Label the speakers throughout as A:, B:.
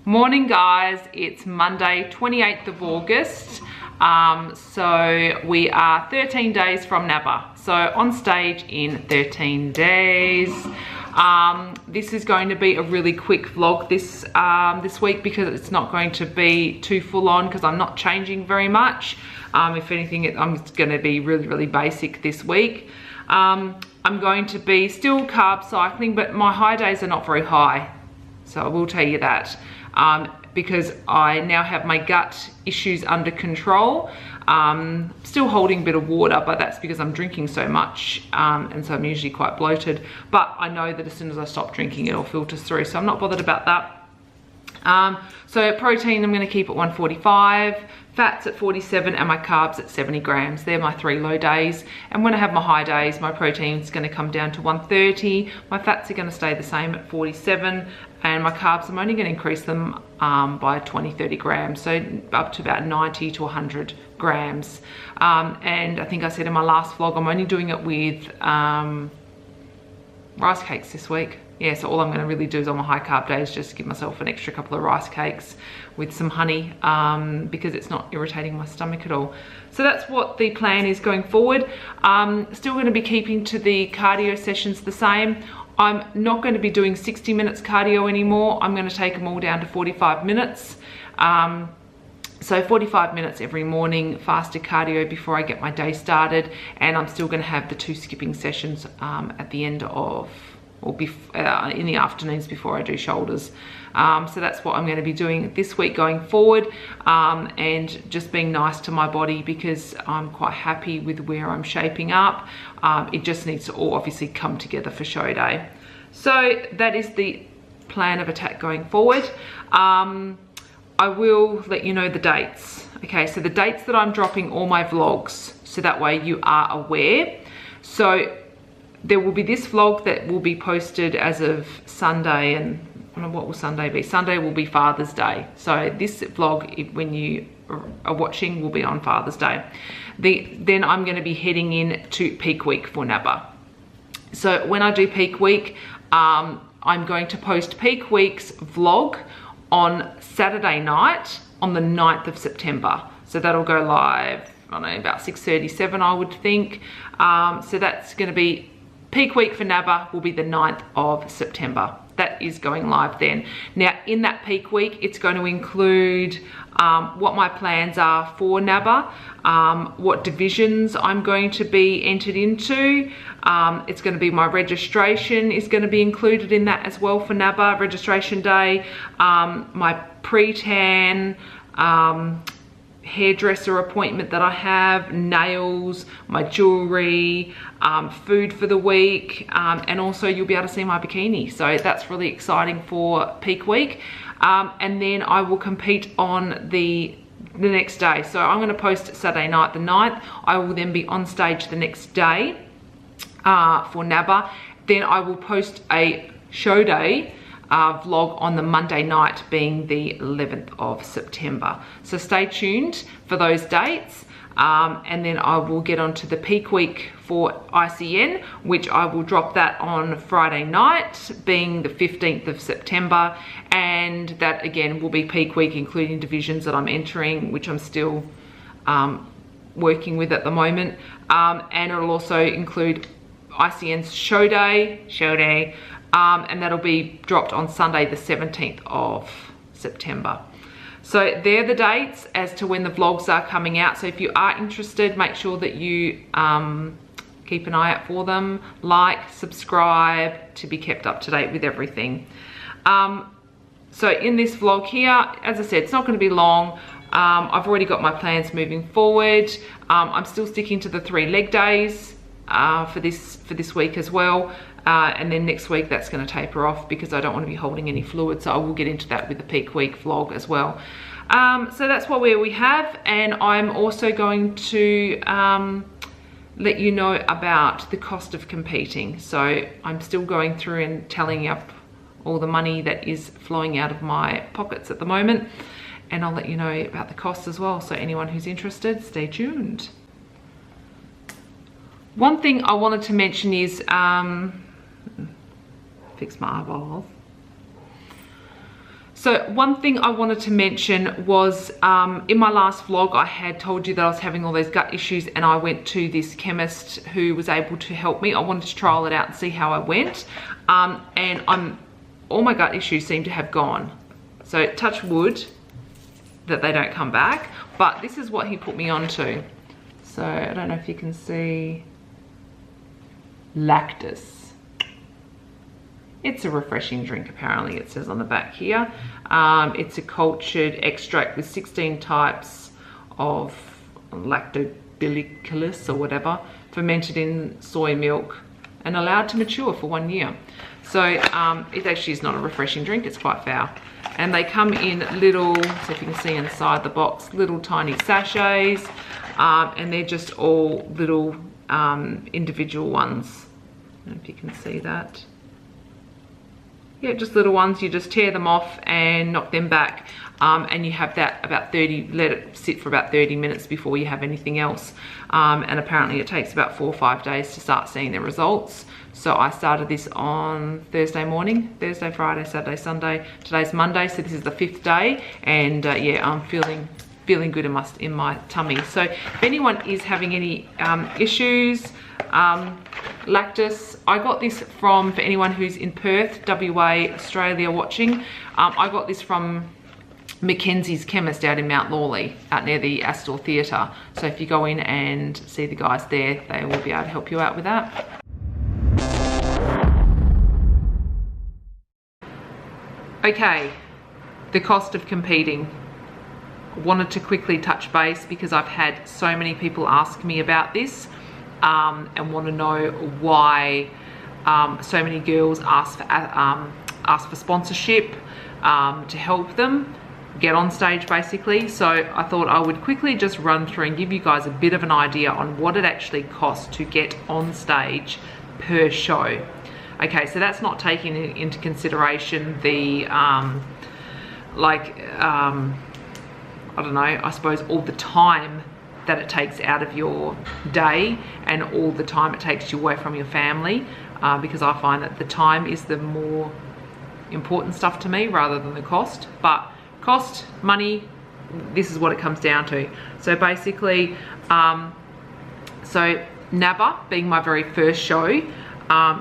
A: Morning guys, it's Monday 28th of August. So we are 13 days from NABBA, so on stage in 13 days. This is going to be a really quick vlog this week because it's not going to be too full on because I'm not changing very much. If anything, I'm going to be really basic this week. I'm going to be still carb cycling, but my high days are not very high, so I will tell you that. Because I now have my gut issues under control. Still holding a bit of water, but that's because I'm drinking so much, and so I'm usually quite bloated. But I know that as soon as I stop drinking, it all filters through, so I'm not bothered about that. So protein, I'm going to keep at 145, fats at 47, and my carbs at 70 grams. They're my 3 low days. And when I have my high days, my protein's going to come down to 130. My fats are going to stay the same at 47, and my carbs, I'm only going to increase them by 20-30 grams, so up to about 90 to 100 grams. And I think I said in my last vlog, I'm only doing it with rice cakes this week. Yeah, so all I'm going to really do is on my high carb days just give myself an extra couple of rice cakes with some honey, because it's not irritating my stomach at all. So that's what the plan is going forward. Still going to be keeping to the cardio sessions the same. I'm not going to be doing 60 minutes cardio anymore. I'm going to take them all down to 45 minutes. So 45 minutes every morning, fasted cardio before I get my day started. And I'm still going to have the 2 skipping sessions at the end of, or in the afternoons before I do shoulders. So that's what I'm going to be doing this week going forward, and just being nice to my body because I'm quite happy with where I'm shaping up. It just needs to all obviously come together for show day. So that is the plan of attack going forward. I will let you know the dates. Okay, so the dates that I'm dropping all my vlogs, so that way you are aware. So there will be this vlog that will be posted as of Sunday, and what will Sunday be? Sunday will be Father's Day. So this vlog, when you are watching, will be on Father's Day. Then I'm going to be heading in to peak week for NABBA. So when I do peak week, I'm going to post peak week's vlog on Saturday night on the 9th of September. So that'll go live, I don't know, about 6:37 I would think. So that's going to be peak week for NABBA will be the 9th of September. That is going live then. Now in that peak week, it's going to include what my plans are for NABBA, what divisions I'm going to be entered into. It's going to be my registration is going to be included in that as well for NABBA registration day. My pre-tan, hairdresser appointment that I have, nails, my jewelry, food for the week, and also you'll be able to see my bikini. So that's really exciting for peak week. And then I will compete on the next day. So I'm going to post Saturday night the 9th. I will then be on stage the next day for NABBA. Then I will post a show day vlog on the Monday night, being the 11th of September. So stay tuned for those dates. And then I will get onto the peak week for ICN, which I will drop that on Friday night, being the 15th of September. And that again will be peak week, including divisions that I'm entering, which I'm still working with at the moment. And it'll also include ICN's show day, and that'll be dropped on Sunday the 17th of September. So they're the dates as to when the vlogs are coming out. So if you are interested, make sure that you keep an eye out for them. Like, subscribe to be kept up to date with everything. So in this vlog here, as I said, it's not going to be long. I've already got my plans moving forward. I'm still sticking to the 3 leg days for this week as well. And then next week that's going to taper off because I don't want to be holding any fluid, so I will get into that with the peak week vlog as well. So that's what we have, and I'm also going to let you know about the cost of competing. So I'm still going through and tallying up all the money that is flowing out of my pockets at the moment, and I'll let you know about the costs as well. So anyone who's interested, stay tuned. One thing I wanted to mention is fix my eyeballs. So one thing I wanted to mention was in my last vlog, I had told you that I was having all those gut issues and I went to this chemist who was able to help me. I wanted to trial it out and see how I went. And all my gut issues seem to have gone. So touch wood that they don't come back, but this is what he put me onto. So I don't know if you can see Lactus. It's a refreshing drink, apparently, it says on the back here. It's a cultured extract with 16 types of lactobacillus or whatever, fermented in soy milk and allowed to mature for 1 year. So it actually is not a refreshing drink, it's quite foul. And they come in little, so if you can see inside the box, little tiny sachets, and they're just all little individual ones. I don't know if you can see that. Yeah, just little ones. You just tear them off and knock them back, and you have that about 30, let it sit for about 30 minutes before you have anything else. And apparently it takes about 4 or 5 days to start seeing the results. So I started this on Thursday morning, Thursday, Friday, Saturday, Sunday. Today's Monday, so this is the 5th day, and yeah, I'm feeling good in my tummy. So if anyone is having any issues, Lactus, I got this from, for anyone who's in Perth, WA, Australia watching, I got this from Mackenzie's Chemist out in Mount Lawley, out near the Astor Theatre. So if you go in and see the guys there, they will be able to help you out with that. Okay, the cost of competing. Wanted to quickly touch base because I've had so many people ask me about this and want to know why so many girls ask for sponsorship to help them get on stage, basically. So I thought I would quickly just run through and give you guys a bit of an idea on what it actually costs to get on stage per show. Okay, so that's not taking into consideration the I don't know, I suppose all the time that it takes out of your day and all the time it takes you away from your family, because I find that the time is the more important stuff to me rather than the cost. But cost, money, this is what it comes down to. So basically, so NABBA being my very first show,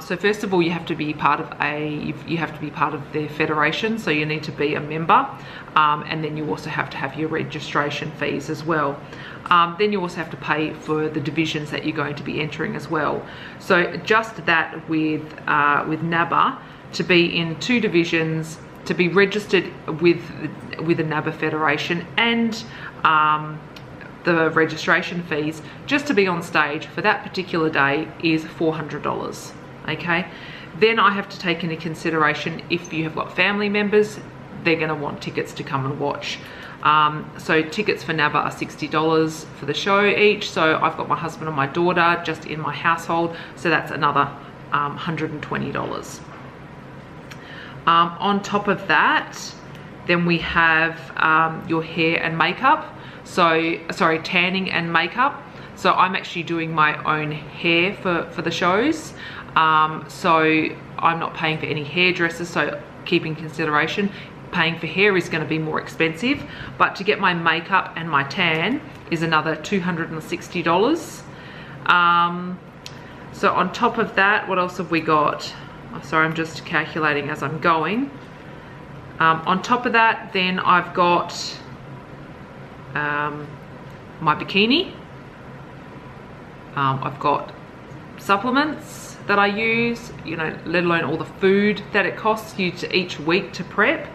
A: so first of all, you have to be part of their federation, so you need to be a member, and then you also have to have your registration fees as well. Then you also have to pay for the divisions that you're going to be entering as well. So just that with NABBA, to be in 2 divisions, to be registered with the NABBA federation, and the registration fees just to be on stage for that particular day is $400. Okay, then I have to take into consideration if you have got family members, they're going to want tickets to come and watch. So tickets for NABBA are $60 for the show each. So I've got my husband and my daughter just in my household, so that's another $120. On top of that, then we have your hair and makeup. So sorry, tanning and makeup. So I'm actually doing my own hair for the shows. So I'm not paying for any hairdressers, so keep in consideration paying for hair is going to be more expensive, but to get my makeup and my tan is another $260. So on top of that, what else have we got? Oh, sorry, I'm just calculating as I'm going. On top of that, then I've got my bikini. I've got supplements that I use, you know, let alone all the food that it costs you to each week to prep.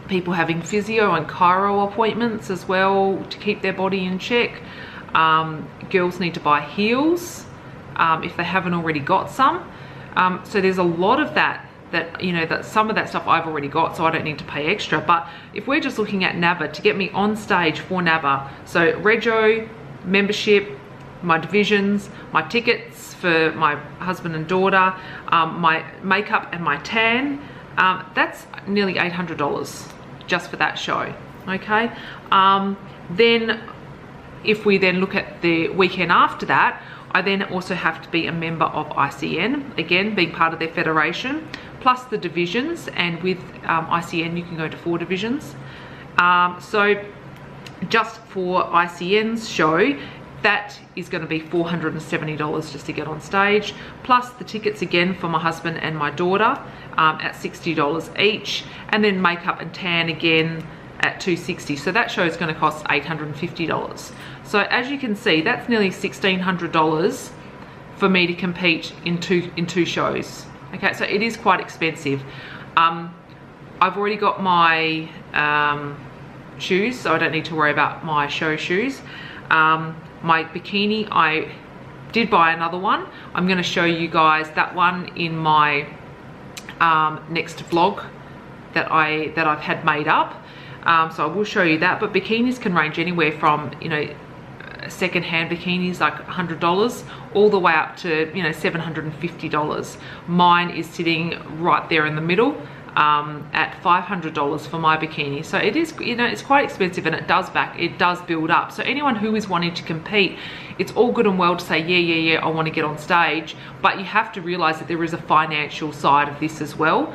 A: People having physio and chiro appointments as well to keep their body in check. Girls need to buy heels if they haven't already got some. So there's a lot of that you know, that some of that stuff I've already got, so I don't need to pay extra. But if we're just looking at NABBA, to get me on stage for NABBA, so Rego, membership, my divisions, my tickets for my husband and daughter, my makeup and my tan, that's nearly $800 just for that show. Okay, then if we then look at the weekend after that, I then also have to be a member of ICN, again being part of their federation, plus the divisions, and with ICN you can go to 4 divisions. So just for ICN's show, that is going to be $470 just to get on stage, plus the tickets again for my husband and my daughter at $60 each, and then makeup and tan again at $260. So that show is going to cost $850. So as you can see, that's nearly $1,600 for me to compete in two shows. Okay, so it is quite expensive. I've already got my shoes, so I don't need to worry about my show shoes. My bikini, I did buy another one. I'm going to show you guys that one in my next vlog that I've had made up. So I will show you that. But bikinis can range anywhere from, you know, second-hand bikinis like $100 all the way up to, you know, $750. Mine is sitting right there in the middle at $500 for my bikini. So it is, you know, it's quite expensive, and it does build up. So anyone who is wanting to compete, it's all good and well to say, yeah, I want to get on stage, but you have to realize that there is a financial side of this as well.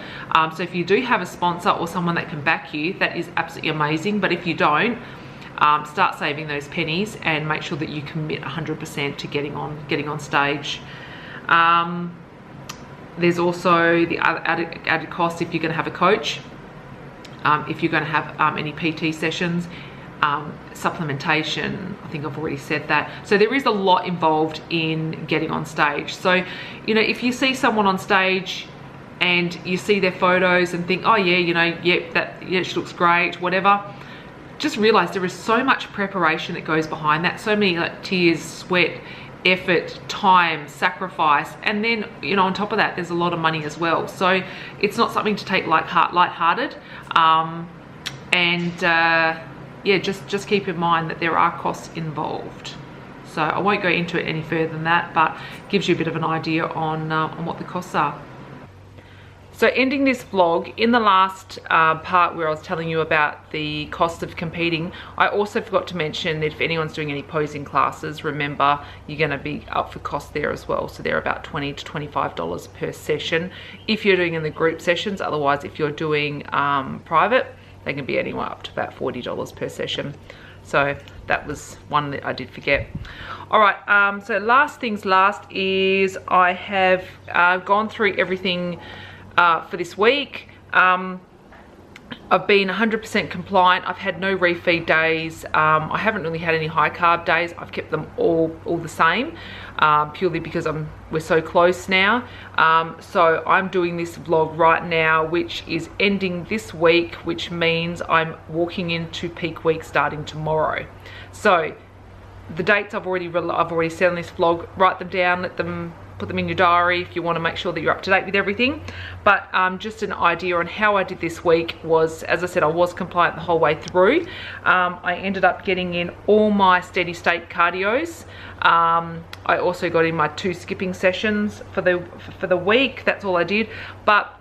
A: So if you do have a sponsor or someone that can back you, that is absolutely amazing. But if you don't, start saving those pennies and make sure that you commit 100% to getting on stage. There's also the added cost if you're going to have a coach, if you're going to have any PT sessions, supplementation. I think I've already said that. So there is a lot involved in getting on stage. So, you know, if you see someone on stage and you see their photos and think, oh yeah, you know, yeah, she looks great, whatever, just realize there is so much preparation that goes behind that, so many like tears, sweat, effort, time, sacrifice, and then, you know, on top of that there's a lot of money as well. So it's not something to take lighthearted. Yeah, just keep in mind that there are costs involved. So I won't go into it any further than that, but gives you a bit of an idea on what the costs are. So ending this vlog, in the last part where I was telling you about the cost of competing, I also forgot to mention that if anyone's doing any posing classes, remember you're going to be up for cost there as well. So they're about $20 to $25 per session if you're doing in the group sessions. Otherwise, if you're doing private, they can be anywhere up to about $40 per session. So that was one that I did forget. All right, so last things last is I have gone through everything for this week. I've been 100% compliant. I've had no refeed days. I haven't really had any high carb days. I've kept them all the same, purely because we're so close now. So I'm doing this vlog right now, which is ending this week, which means I'm walking into peak week starting tomorrow. So the dates I've already said on this vlog. Write them down, put them in your diary if you want to make sure that you're up to date with everything. But just an idea on how I did this week was, as I said, I was compliant the whole way through. I ended up getting in all my steady state cardios. I also got in my 2 skipping sessions for the week. That's all I did. But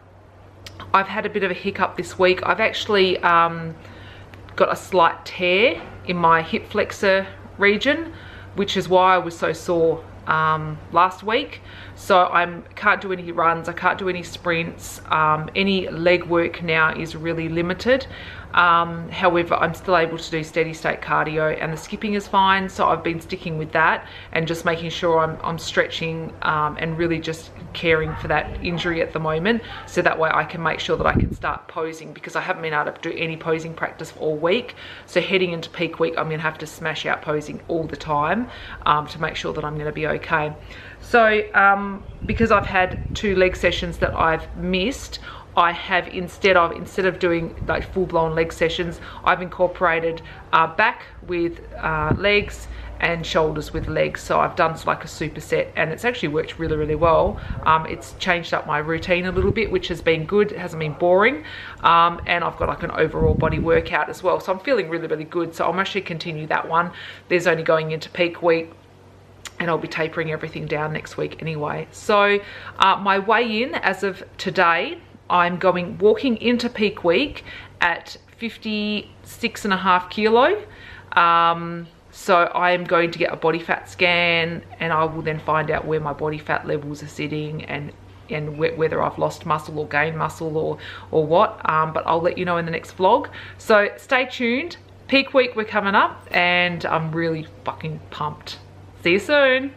A: I've had a bit of a hiccup this week. I've actually got a slight tear in my hip flexor region, which is why I was so sore last week. So I can't do any runs, I can't do any sprints, any leg work now is really limited. However, I'm still able to do steady state cardio, and the skipping is fine. So I've been sticking with that and just making sure I'm stretching and really just caring for that injury at the moment, so that way I can make sure that I can start posing, because I haven't been able to do any posing practice for all week. So heading into peak week, I'm going to have to smash out posing all the time to make sure that I'm going to be okay. So because I've had 2 leg sessions that I've missed, I have instead of doing like full-blown leg sessions, I've incorporated back with legs and shoulders with legs. So I've done like a superset, and it's actually worked really well. It's changed up my routine a little bit, which has been good. It hasn't been boring, and I've got like an overall body workout as well. So I'm feeling really good. So I'm actually continue that one. There's only going into peak week, and I'll be tapering everything down next week anyway. So my weigh-in as of today, I'm walking into peak week at 56.5 kilo. So I am going to get a body fat scan, and I will then find out where my body fat levels are sitting and whether I've lost muscle or gained muscle or what. But I'll let you know in the next vlog. So stay tuned. Peak week, we're coming up, and I'm really fucking pumped. See you soon.